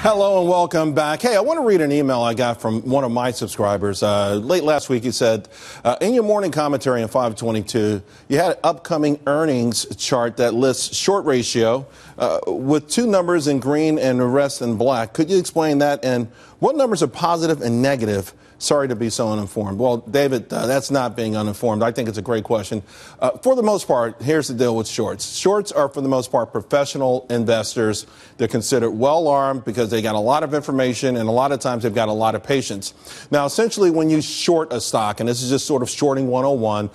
Hello and welcome back. Hey, I want to read an email I got from one of my subscribers. Late last week, he said, in your morning commentary on 522, you had an upcoming earnings chart that lists short ratio with two numbers in green and the rest in black. Could you explain that? And what numbers are positive and negative? Sorry to be so uninformed. Well, David, that's not being uninformed. I think it's a great question. For the most part, here's the deal with shorts. Shorts are, for the most part, professional investors. They're considered well-armed because they got a lot of information, and a lot of times they've got a lot of patience. Now, essentially, when you short a stock, and this is just sort of shorting 101,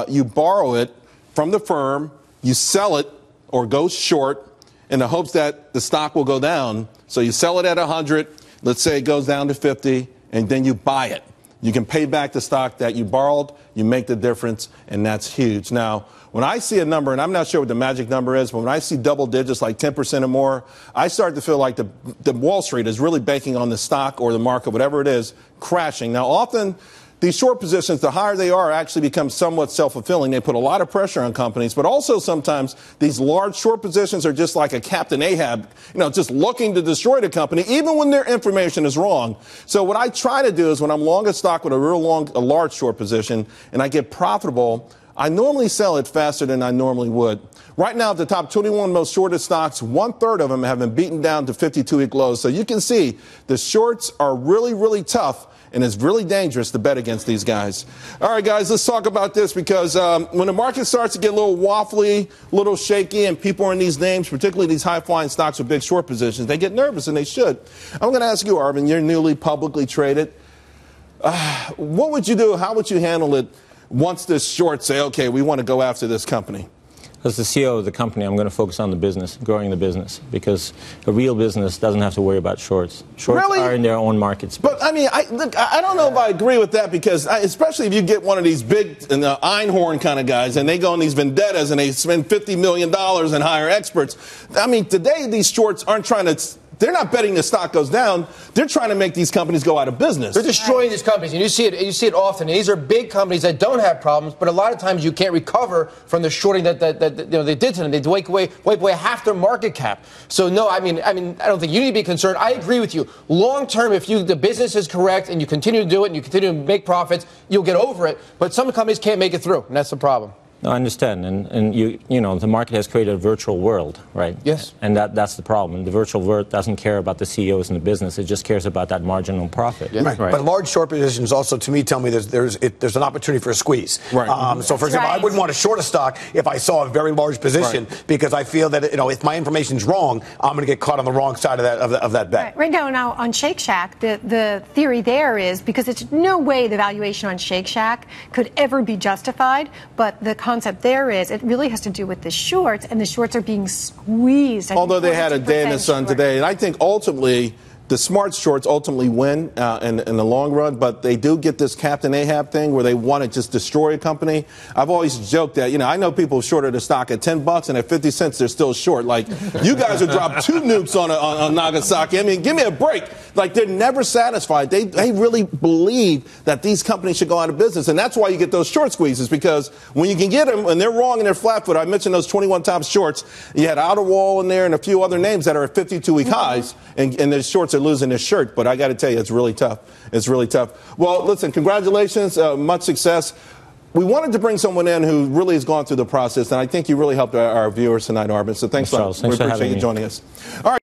you borrow it from the firm, you sell it or go short in the hopes that the stock will go down. So you sell it at 100, let's say it goes down to 50, and then you buy it. You can pay back the stock that you borrowed, you make the difference, and that's huge. Now, when I see a number, and I'm not sure what the magic number is, but when I see double digits like 10% or more, I start to feel like the Wall Street is really banking on the stock or the market, whatever it is, crashing. Now, often these short positions, the higher they are, actually become somewhat self-fulfilling. They put a lot of pressure on companies, but also sometimes these large short positions are just like a Captain Ahab, just looking to destroy the company, even when their information is wrong. So what I try to do is when I'm long a stock with a large short position and I get profitable, I normally sell it faster than I normally would. Right now, the top 21 most shorted stocks, 1/3 of them have been beaten down to 52-week lows. So you can see the shorts are really, really tough. And it's really dangerous to bet against these guys. All right, guys, let's talk about this because when the market starts to get a little waffly, a little shaky, and people are in these names, particularly these high-flying stocks with big short positions, they get nervous, and they should. I'm going to ask you, Arvin, you're newly publicly traded. What would you do? How would you handle it once the shorts say, okay, we want to go after this company? As the CEO of the company, I'm going to focus on the business, growing the business, because a real business doesn't have to worry about shorts. Shorts are in their own markets. But, I mean, I don't know if I agree with that because, especially if you get one of these big Einhorn kind of guys and they go on these vendettas and they spend $50 million and hire experts. I mean, today these shorts aren't trying to... They're not betting the stock goes down. They're trying to make these companies go out of business. They're destroying these companies, and you see it often. And these are big companies that don't have problems, but a lot of times you can't recover from the shorting that they did to them. They wipe away half their market cap. So no, I mean, I don't think you need to be concerned. I agree with you. Long term, if the business is correct and you continue to do it and you continue to make profits, you'll get over it. But some companies can't make it through, and that's the problem. No, I understand, and the market has created a virtual world, right? Yes. And that's the problem. The virtual world doesn't care about the CEOs in the business; it just cares about that marginal profit. Yeah. Right. But large short positions also, to me, tell me there's an opportunity for a squeeze. Right. So, for example, I wouldn't want to short a stock if I saw a very large position because I feel that if my information's wrong, I'm going to get caught on the wrong side of that bet. Right now on Shake Shack, the theory there is because it's no way the valuation on Shake Shack could ever be justified, but the concept there is it really has to do with the shorts, and the shorts are being squeezed. Although they had a day in the sun today, and I think ultimately the smart shorts ultimately win in the long run, but they do get this Captain Ahab thing where they want to just destroy a company. I've always joked that, I know people have shorted a stock at $10 and at 50 cents they're still short. Like, you guys would drop 2 nukes on Nagasaki. I mean, give me a break. Like, they're never satisfied. They really believe that these companies should go out of business, and that's why you get those short squeezes, because when you can get them and they're wrong and they're flat-footed, I mentioned those 21 top shorts. You had Outer Wall in there and a few other names that are at 52-week highs, and the shorts are losing their shirt. But I got to tell you, it's really tough. It's really tough. Well, listen, congratulations. Much success. We wanted to bring someone in who really has gone through the process, and I think you really helped our viewers tonight, Arvin. So thanks a lot. We appreciate you joining us. All right.